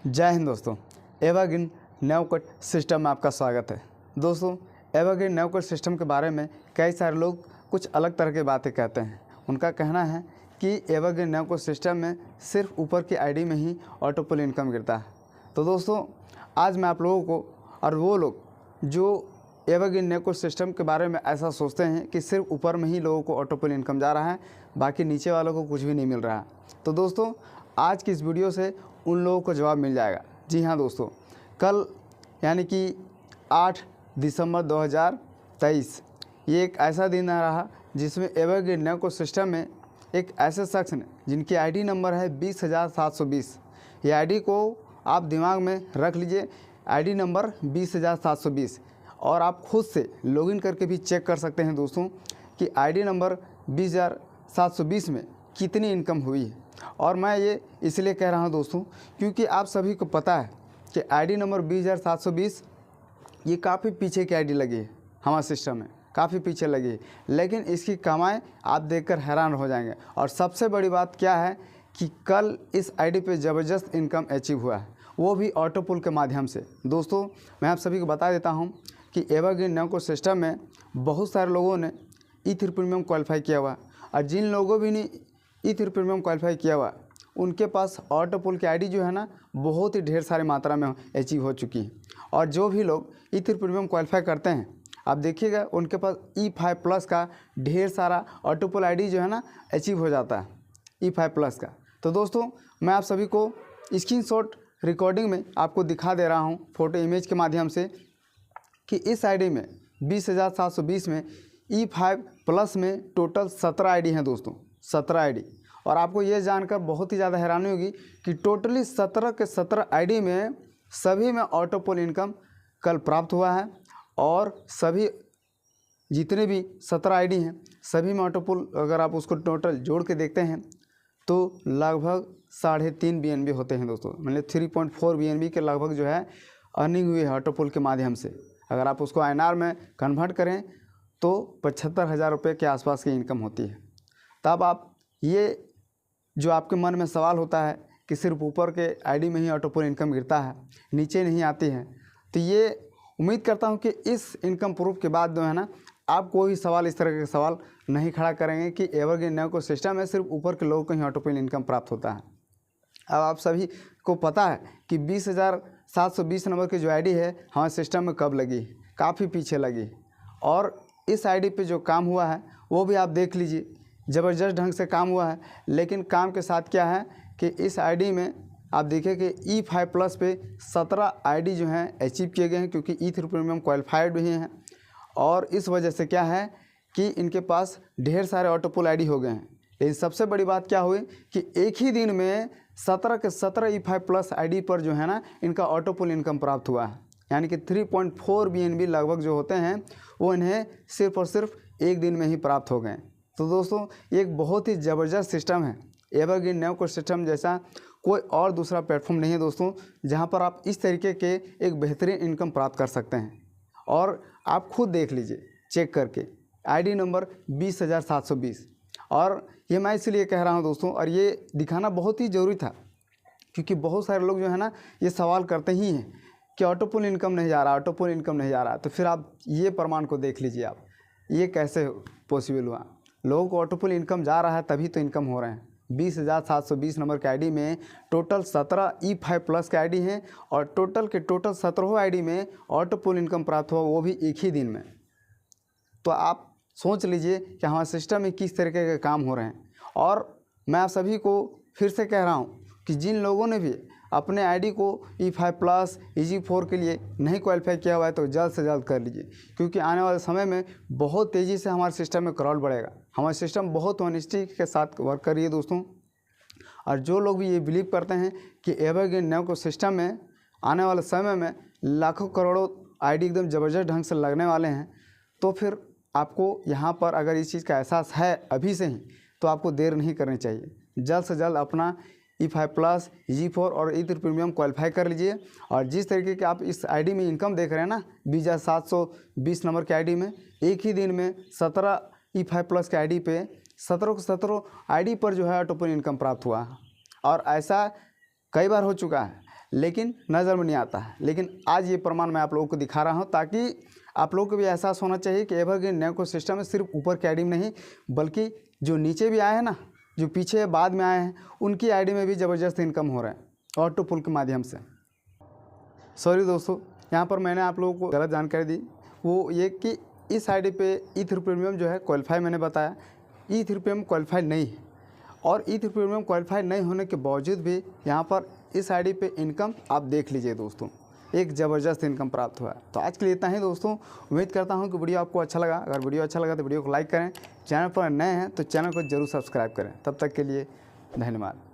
जय हिंद दोस्तों। Evergreen नेवकट system में आपका स्वागत है। दोस्तों, एवरग्रीन नेवकट सिस्टम के बारे में कई सारे लोग कुछ अलग तरह की बातें कहते हैं। उनका कहना है कि एवरग्रीन नेवकट सिस्टम में सिर्फ ऊपर की आईडी में ही ऑटोपुल इनकम गिरता है। तो दोस्तों, आज मैं आप लोगों को और वो लोग जो एवरग्रीन नेवकट सिस्टम के बारे में ऐसा सोचते हैं कि सिर्फ ऊपर में ही लोगों को ऑटोपुल इनकम जा रहा है, बाकी नीचे वालों को कुछ भी नहीं मिल रहा है। तो दोस्तों, आज की इस वीडियो से उन लोगों को जवाब मिल जाएगा। जी हाँ दोस्तों, कल यानी कि 8 दिसंबर 2023 ये एक ऐसा दिन आ रहा जिसमें एवरग्रीन नेवकट सिस्टम में एक ऐसे शख्स ने जिनकी आईडी नंबर है 20,720। ये आईडी को आप दिमाग में रख लीजिए, आईडी नंबर 20,720, और आप खुद से लॉगिन करके भी चेक कर सकते हैं दोस्तों कि आईडी नंबर 20,720 में कितनी इनकम हुई है। और मैं ये इसलिए कह रहा हूँ दोस्तों क्योंकि आप सभी को पता है कि आईडी नंबर 20,720 ये काफ़ी पीछे की आईडी लगी है, हमारे सिस्टम में काफ़ी पीछे लगी है, लेकिन इसकी कमाई आप देखकर हैरान हो जाएंगे। और सबसे बड़ी बात क्या है कि कल इस आईडी पे ज़बरदस्त इनकम अचीव हुआ है, वो भी ऑटोपुल के माध्यम से। दोस्तों, मैं आप सभी को बता देता हूँ कि एवरग्रीन नेवकट सिस्टम में बहुत सारे लोगों ने ई3 प्रीमियम क्वालिफाई किया हुआ, और जिन लोगों भी ने ई3 प्रीमियम क्वालिफाई किया हुआ उनके पास ऑटोपुल की आईडी जो है ना बहुत ही ढेर सारी मात्रा में अचीव हो चुकी है। और जो भी लोग ई3 प्रीमियम क्वालिफाई करते हैं, आप देखिएगा उनके पास E5 प्लस का ढेर सारा ऑटोपुल आईडी जो है ना अचीव हो जाता है, E5 प्लस का। तो दोस्तों, मैं आप सभी को स्क्रीनशॉट रिकॉर्डिंग में आपको दिखा दे रहा हूँ फोटो इमेज के माध्यम से कि इस आईडी में 20,720 में E5 प्लस में टोटल 17 आईडी हैं दोस्तों, 17 आईडी। और आपको ये जानकर बहुत ही ज़्यादा हैरानी होगी कि टोटली 17 के 17 आईडी में सभी में ऑटोपुल इनकम कल प्राप्त हुआ है। और सभी जितने भी 17 आईडी हैं सभी में ऑटोपुल, अगर आप उसको टोटल जोड़ के देखते हैं तो लगभग 3.5 BNB होते हैं दोस्तों, मतलब 3.4 BNB के लगभग जो है अर्निंग हुई है ऑटोपुल के माध्यम से। अगर आप उसको INR में कन्वर्ट करें तो 75,000 रुपये के आसपास की इनकम होती है। तब आप ये जो आपके मन में सवाल होता है कि सिर्फ ऊपर के आईडी में ही ऑटोपुल इनकम गिरता है, नीचे नहीं आती है, तो ये उम्मीद करता हूँ कि इस इनकम प्रूफ के बाद जो है ना आप कोई सवाल इस तरह के सवाल नहीं खड़ा करेंगे कि एवरग्रीन नेवकट सिस्टम में सिर्फ ऊपर के लोगों को ही ऑटोपुल इनकम प्राप्त होता है। अब आप सभी को पता है कि 20,720 नंबर की जो आईडी है हमारे सिस्टम में कब लगी, काफ़ी पीछे लगी। और इस आईडी पे जो काम हुआ है वो भी आप देख लीजिए, ज़बरदस्त ढंग से काम हुआ है। लेकिन काम के साथ क्या है कि इस आईडी में आप देखिए कि E5 प्लस पे 17 आईडी जो हैं अचीव किए गए हैं, क्योंकि E3 प्रीमियम क्वालिफाइड भी हैं। और इस वजह से क्या है कि इनके पास ढेर सारे ऑटोपुल आईडी हो गए हैं। लेकिन सबसे बड़ी बात क्या हुई कि एक ही दिन में 17 के 17 E5 प्लस आईडी पर जो है ना इनका ऑटोपुल इनकम प्राप्त हुआ है, यानी कि 3.4 BNB लगभग जो होते हैं वो इन्हें सिर्फ और सिर्फ एक दिन में ही प्राप्त हो गए। तो दोस्तों, ये एक बहुत ही ज़बरदस्त सिस्टम है। एवरग्रीन नेवकट सिस्टम जैसा कोई और दूसरा प्लेटफॉर्म नहीं है दोस्तों, जहां पर आप इस तरीके के एक बेहतरीन इनकम प्राप्त कर सकते हैं। और आप खुद देख लीजिए चेक करके, आईडी नंबर 20,720। और ये मैं इसलिए कह रहा हूं दोस्तों, और ये दिखाना बहुत ही ज़रूरी था क्योंकि बहुत सारे लोग जो है ना ये सवाल करते ही हैं कि ऑटोपुल इनकम नहीं जा रहा, ऑटोपुल इनकम नहीं जा रहा। तो फिर आप ये प्रमाण को देख लीजिए, आप ये कैसे पॉसिबल हुआ। लोगों को ऑटोपुल इनकम जा रहा है तभी तो इनकम हो रहे हैं। 20,720 नंबर के आईडी में टोटल 17 E5 प्लस के आईडी हैं, और टोटल के टोटल 17 आईडी में ऑटोपुल इनकम प्राप्त हुआ, वो भी एक ही दिन में। तो आप सोच लीजिए कि हमारे सिस्टम में किस तरीके के काम हो रहे हैं। और मैं आप सभी को फिर से कह रहा हूँ कि जिन लोगों ने भी अपने आईडी को E5 प्लस EG4 के लिए नहीं क्वालिफाई किया हुआ है तो जल्द से जल्द कर लीजिए, क्योंकि आने वाले समय में बहुत तेज़ी से हमारे सिस्टम में क्राउड बढ़ेगा। हमारा सिस्टम बहुत ऑनेस्टी के साथ वर्क कर रही है दोस्तों। और जो लोग भी ये बिलीव करते हैं कि एवरग्रीन नेवकट सिस्टम में आने वाले समय में लाखों करोड़ों आईडी एकदम ज़बरदस्त ढंग से लगने वाले हैं, तो फिर आपको यहाँ पर अगर इस चीज़ का एहसास है अभी से ही, तो आपको देर नहीं करनी चाहिए। जल्द से जल्द अपना E5 प्लस EG4 और E3 प्रीमियम क्वालिफाई कर लीजिए। और जिस तरीके के आप इस आईडी में इनकम देख रहे हैं ना 20,720 नंबर के आईडी में, एक ही दिन में 17 E5 प्लस के आईडी पे 17 के 17 आईडी पर जो है ऑटोपुल इनकम प्राप्त हुआ। और ऐसा कई बार हो चुका है, लेकिन नज़र में नहीं आता है। लेकिन आज ये प्रमाण मैं आप लोगों को दिखा रहा हूँ ताकि आप लोगों को भी एहसास होना चाहिए कि एवरग्रीन नैव कोड सिस्टम में सिर्फ ऊपर की आईडी में नहीं, बल्कि जो नीचे भी आए हैं ना, जो पीछे बाद में आए हैं, उनकी आईडी में भी ज़बरदस्त इनकम हो रहा है ऑटो पुल के माध्यम से। सॉरी दोस्तों, यहाँ पर मैंने आप लोगों को गलत जानकारी दी। वो ये कि इस आईडी पे ईथर प्रीमियम जो है क्वालिफाई, मैंने बताया ईथर प्रीमियम क्वालिफाई नहीं है, और ईथर प्रीमियम क्वालिफाई नहीं होने के बावजूद भी यहाँ पर इस आईडी पे इनकम आप देख लीजिए दोस्तों, एक ज़बरदस्त इनकम प्राप्त हुआ है। तो आज के लिए इतना ही दोस्तों। उम्मीद करता हूँ कि वीडियो आपको अच्छा लगा। अगर वीडियो अच्छा लगा तो वीडियो को लाइक करें, चैनल पर नए हैं तो चैनल को जरूर सब्सक्राइब करें। तब तक के लिए धन्यवाद।